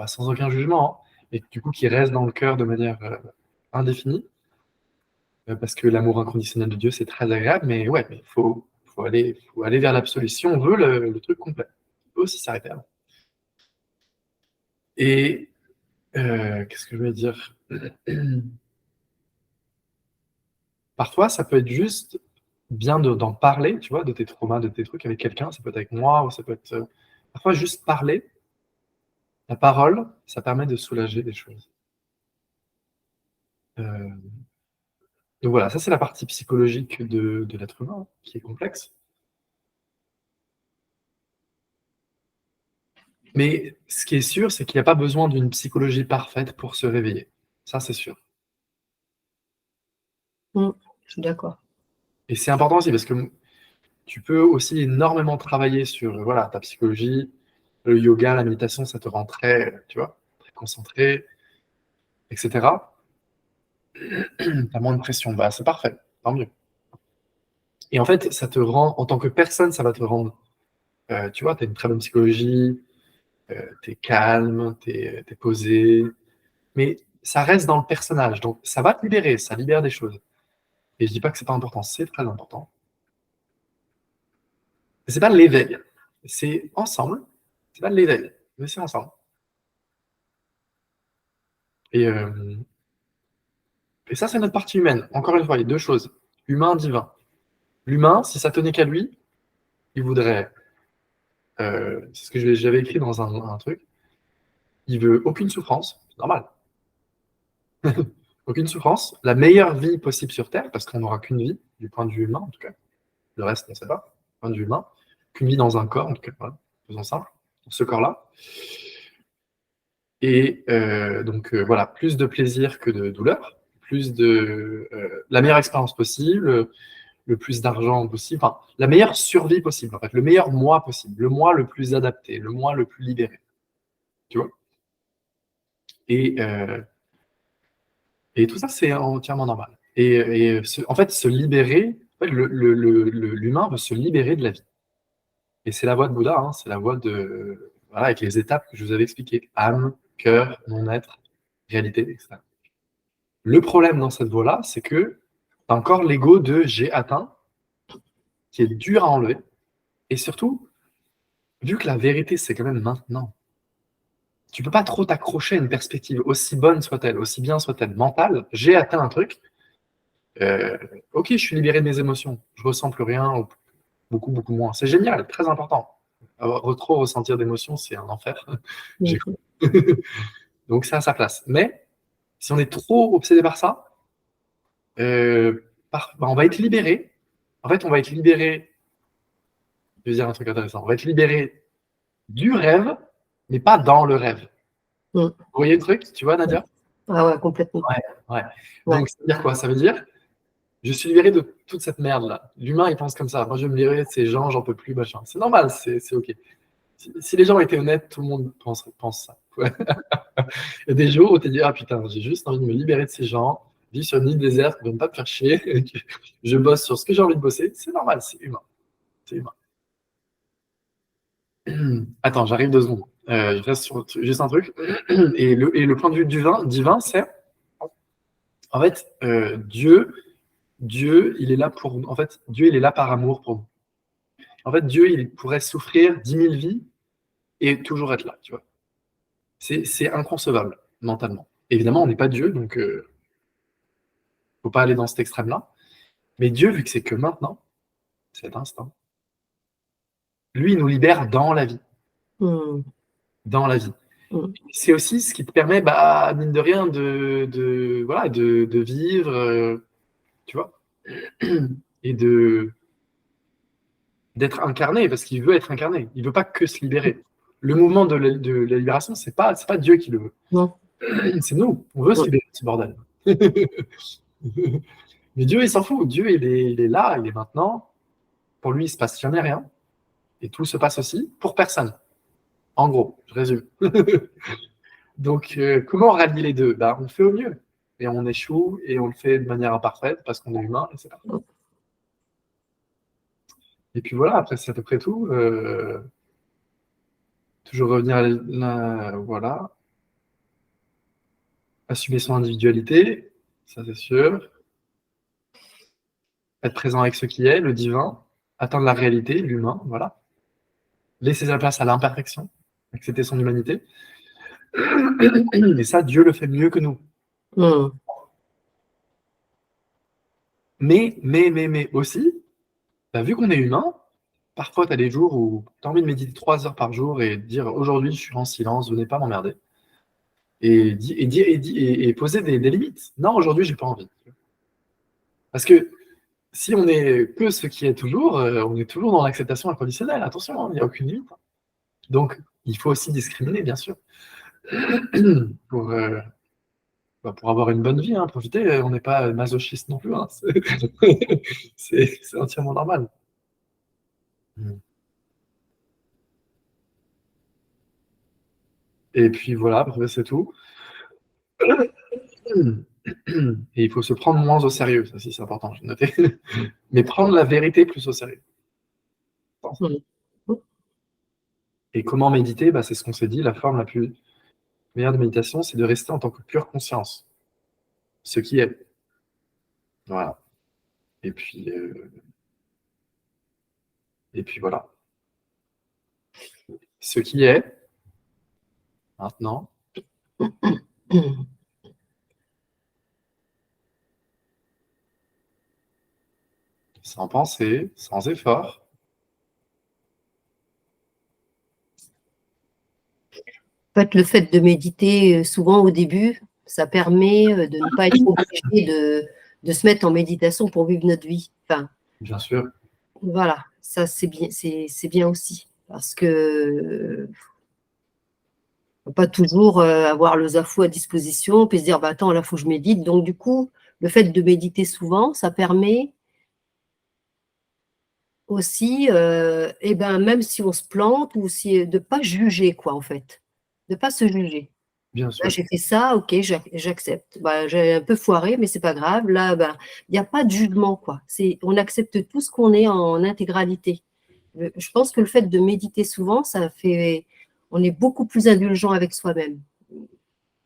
sans aucun jugement, hein, et du coup qui restent dans le cœur de manière indéfinie. Parce que l'amour inconditionnel de Dieu, c'est très agréable, mais ouais, mais faut aller vers l'absolu. Si on veut le truc complet, il faut aussi s'arrêter là. Et qu'est-ce que je veux dire? Parfois, ça peut être juste bien d'en parler, tu vois, de tes traumas, de tes trucs avec quelqu'un. Ça peut être avec moi, ou ça peut être. Parfois, juste parler. La parole, ça permet de soulager des choses. Euh, donc voilà, ça c'est la partie psychologique de l'être humain, hein, qui est complexe. Mais ce qui est sûr, c'est qu'il n'y a pas besoin d'une psychologie parfaite pour se réveiller. Ça, c'est sûr. Je suis d'accord. Et c'est important aussi parce que tu peux aussi énormément travailler sur voilà, ta psychologie, le yoga, la méditation, ça te rend très, tu vois, très concentré, etc. T'as moins de pression. Bah, c'est parfait, tant mieux. Et en fait, ça te rend, en tant que personne, ça va te rendre, tu vois, tu as une très bonne psychologie, tu es calme, tu es posé, mais ça reste dans le personnage. Donc, ça va te libérer, ça libère des choses. Et je dis pas que c'est pas important, c'est très important. Mais c'est pas l'éveil, c'est ensemble. C'est pas de l'éveil, mais c'est ensemble. Et, euh, et ça, c'est notre partie humaine. Encore une fois, il y a deux choses. Humain, divin. L'humain, si ça tenait qu'à lui, il voudrait, c'est ce que j'avais écrit dans un truc, il veut aucune souffrance, c'est normal. Aucune souffrance, la meilleure vie possible sur Terre, parce qu'on n'aura qu'une vie, du point de vue humain en tout cas. Le reste, on ne sait pas, du point de vue humain. Qu'une vie dans un corps, en tout cas, voilà, faisons simple, dans ce corps-là. Et voilà, plus de plaisir que de douleur, plus de la meilleure expérience possible, le plus d'argent possible, enfin, la meilleure survie possible, en fait, le meilleur moi possible, le moi le plus adapté, le moi le plus libéré, tu vois. Et, euh, et tout ça, c'est entièrement normal. En fait, se libérer, En fait, l'humain veut se libérer de la vie. Et c'est la voie de Bouddha, hein, c'est la voie de... Voilà, avec les étapes que je vous avais expliquées. Âme, cœur, non-être, réalité, etc. Le problème dans cette voie-là, c'est que t'as encore l'ego de j'ai atteint, qui est dur à enlever. Et surtout, vu que la vérité, c'est quand même maintenant, tu peux pas trop t'accrocher à une perspective, aussi bonne soit-elle, aussi bien soit-elle, mentale. J'ai atteint un truc, euh, ok, je suis libéré de mes émotions, je ressens plus rien, ou beaucoup, beaucoup moins. C'est génial, très important. Trop ressentir d'émotions, c'est un enfer. J'ai cru. Donc c'est à sa place. Mais si on est trop obsédé par ça, on va être libéré. En fait, on va être libéré, je vais dire un truc intéressant, on va être libéré du rêve, mais pas dans le rêve. Mm. Vous voyez le truc, tu vois, Nadia? Ah ouais, complètement. Ouais. Ouais. Donc, ça veut dire quoi? Ça veut dire, je suis libéré de toute cette merde-là. L'humain, il pense comme ça. Moi, je vais me libérer de ces gens, j'en peux plus, machin. C'est normal, c'est OK. Si les gens étaient honnêtes, tout le monde pense ça. Ouais. Il y a des jours où tu te dis, ah putain, j'ai juste envie de me libérer de ces gens, vivre sur une île déserte, de ne pas me faire chier, je bosse sur ce que j'ai envie de bosser. C'est normal, c'est humain. C'est humain. Attends, j'arrive 2 secondes. Je reste sur juste un truc. Et le point de vue divin, c'est, en fait, Dieu, il est là pour nous. En fait, Dieu, il est là par amour pour nous. En fait, Dieu, il pourrait souffrir 10 000 vies et toujours être là, tu vois. C'est inconcevable, mentalement. Évidemment, on n'est pas Dieu, donc faut pas aller dans cet extrême-là. Mais Dieu, vu que c'est que maintenant, cet instant, lui, il nous libère dans la vie. Mm. Dans la vie. Mm. C'est aussi ce qui te permet, bah, mine de rien, voilà, de vivre, tu vois, et d'être incarné, parce qu'il veut être incarné. Il veut pas que se libérer. Le mouvement de la libération, c'est pas Dieu qui le veut. Non. C'est nous. On veut se Mm. libérer de ce bordel. Mais Dieu, il s'en fout. Dieu, il est là, il est maintenant. Pour lui, il se passe jamais rien. Et tout se passe aussi pour personne. En gros, je résume. Donc, comment on rallie les deux? Bah, on fait au mieux. Et on échoue, et on le fait de manière imparfaite, parce qu'on est humain, et c'est parfait. Et puis voilà, après, c'est à peu près tout. Toujours revenir à voilà. Assumer son individualité, ça c'est sûr. Être présent avec ce qui est, le divin. Atteindre la réalité, l'humain, voilà. Laisser sa place à l'imperfection, accepter son humanité. Et ça, Dieu le fait mieux que nous. Mm. Mais aussi, bah, vu qu'on est humain, parfois tu as des jours où tu as envie de méditer 3 heures par jour et dire aujourd'hui je suis en silence, venez pas m'emmerder. Et poser des limites. Non, aujourd'hui j'ai pas envie. Parce que si on est que ce qui est toujours, on est toujours dans l'acceptation inconditionnelle. Attention, hein, il n'y a aucune limite. Donc, il faut aussi discriminer, bien sûr, pour, pour avoir une bonne vie. Hein, profiter, on n'est pas masochiste non plus. Hein, c'est entièrement normal. Et puis voilà, après c'est tout. Et il faut se prendre moins au sérieux, ça aussi c'est important, j'ai noté. Mais prendre la vérité plus au sérieux. Mm. Et comment méditer? Bah, c'est ce qu'on s'est dit, la forme la plus meilleure de méditation, c'est de rester en tant que pure conscience. Ce qui est. Voilà. Et puis, voilà. Ce qui est, maintenant, Mm. sans pensée, sans effort. En fait, le fait de méditer souvent au début, ça permet de ne pas être obligé de se mettre en méditation pour vivre notre vie. Enfin, Bien sûr. voilà, ça c'est bien, c'est bien aussi. Parce que faut pas toujours avoir le zafou à disposition, puis se dire bah, attends, là, il faut que je médite. Donc, du coup, le fait de méditer souvent, ça permet aussi, eh ben, même si on se plante, ou si, de ne pas juger, quoi, en fait. De ne pas se juger. Bien Là, sûr. j'ai fait ça, ok, j'accepte. Bah, j'ai un peu foiré, mais c'est pas grave. Là, bah, il n'y a pas de jugement, quoi. On accepte tout ce qu'on est en intégralité. Je pense que le fait de méditer souvent, on est beaucoup plus indulgent avec soi-même.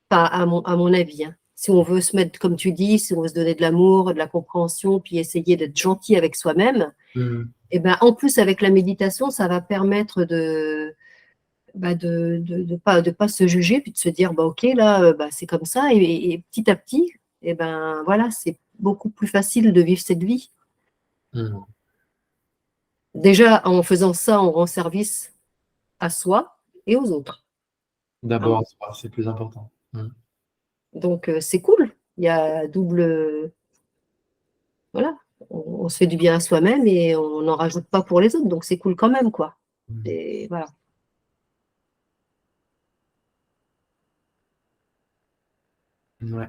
Pas à mon avis, hein. Si on veut se mettre, comme tu dis, si on veut se donner de l'amour, de la compréhension, puis essayer d'être gentil avec soi-même, Mmh. et ben, en plus, avec la méditation, ça va permettre bah, de pas se juger, puis de se dire, bah, ok, là, bah, c'est comme ça, et petit à petit, et ben, voilà, c'est beaucoup plus facile de vivre cette vie. Mmh. Déjà, en faisant ça, on rend service à soi et aux autres. Hein. D'abord, c'est le plus important. Mmh. Donc, c'est cool. Il y a double, voilà, on se fait du bien à soi-même et on n'en rajoute pas pour les autres, donc c'est cool quand même, quoi. Mmh. Et voilà. Ouais.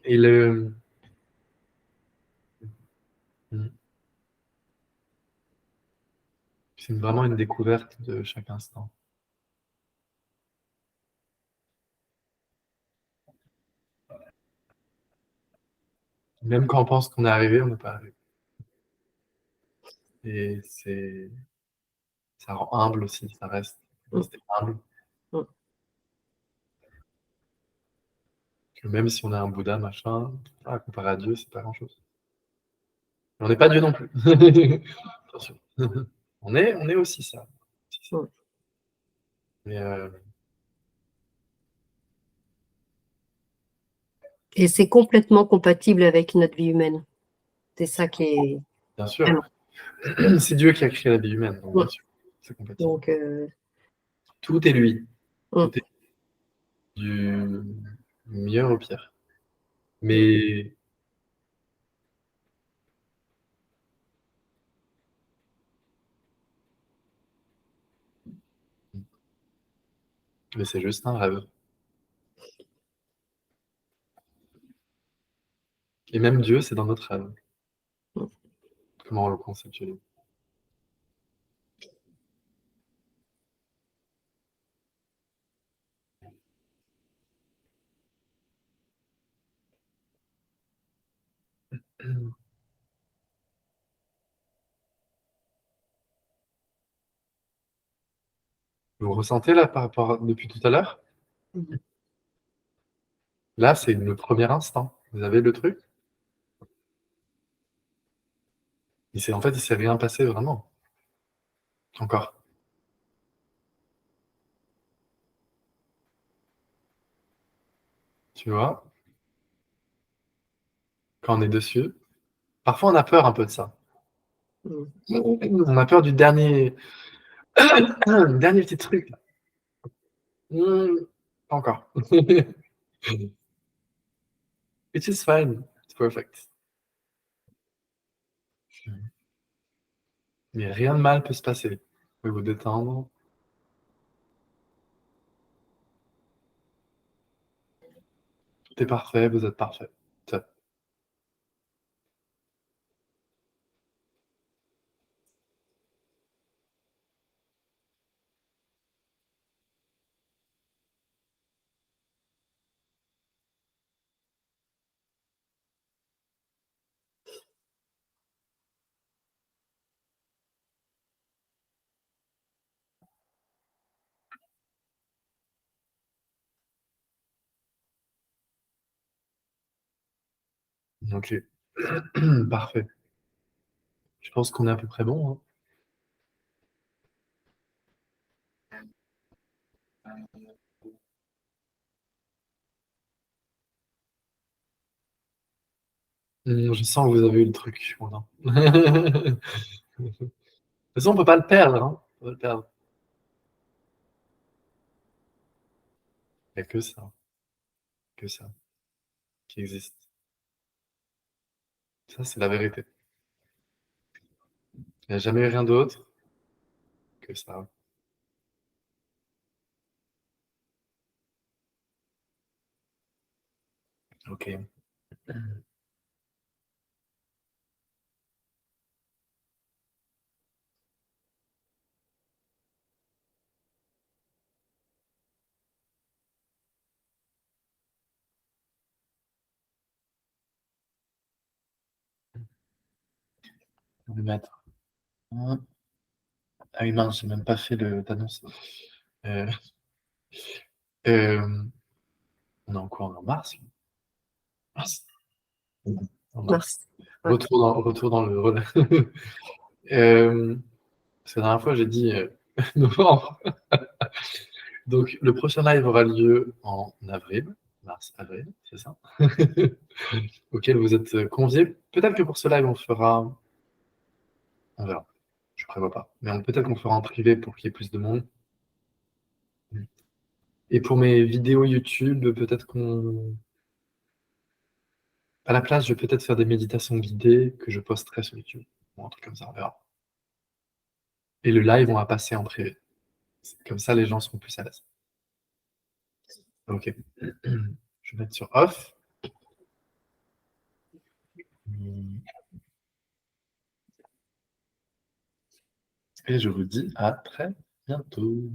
Et le mmh, c'est vraiment une découverte de chaque instant. Même quand on pense qu'on est arrivé, on n'est pas arrivé. Et ça rend humble aussi, ça reste Mm, rester humble. mm. Que même si on est un Bouddha, machin, comparé à Dieu, c'est pas grand-chose. Mais on n'est pas Dieu non plus. Attention. On est aussi ça, aussi ça. Mm. Mais Et c'est complètement compatible avec notre vie humaine. C'est ça qui est bien sûr, vraiment. c'est Dieu qui a créé la vie humaine, donc bien Mm. sûr, c'est compatible. Donc, Tout est lui, mm. tout est du meilleur au pire. Mm. Mais mais c'est juste un rêve. Et même Dieu, c'est dans notre rêve. Mm. Comment on le conceptualise. Vous ressentez là par rapport depuis tout à l'heure? Mm. Là, c'est le premier instant. Vous avez le truc? En fait, il s'est rien passé vraiment, encore. Tu vois? Quand on est dessus. Parfois, on a peur un peu de ça. Mm. On a peur du dernier dernier petit truc là. Pas encore. It is fine, it's perfect. Mais rien de mal peut se passer. Vous pouvez vous détendre. Tout est parfait, vous êtes parfait. Top. OK. Parfait. Je pense qu'on est à peu près bon, hein. Je sens que vous avez eu le truc, je suis content. De toute façon, on peut pas le perdre, hein. On peut pas le perdre. Il y a que ça qui existe. Ça, c'est la vérité. Il y a jamais eu rien d'autre que ça. OK. le mettre. Ah oui, mince, j'ai même pas fait l'annonce. On est en quoi? On est en mars? Mars. En mars. Ouais. Retour dans le relais. Parce que la dernière fois, j'ai dit novembre. Donc, le prochain live aura lieu en avril, mars-avril, c'est ça? Auquel vous êtes conviés. Peut-être que pour ce live, on fera. On verra. Je prévois pas. Mais peut-être qu'on fera en privé pour qu'il y ait plus de monde. Et pour mes vidéos YouTube, peut-être qu'on. À la place, je vais peut-être faire des méditations guidées que je posterai sur YouTube. Ou un truc comme ça, on verra. Et le live, on va passer en privé. Comme ça, les gens seront plus à l'aise. Ok. Je vais mettre sur off. Et je vous dis à très bientôt.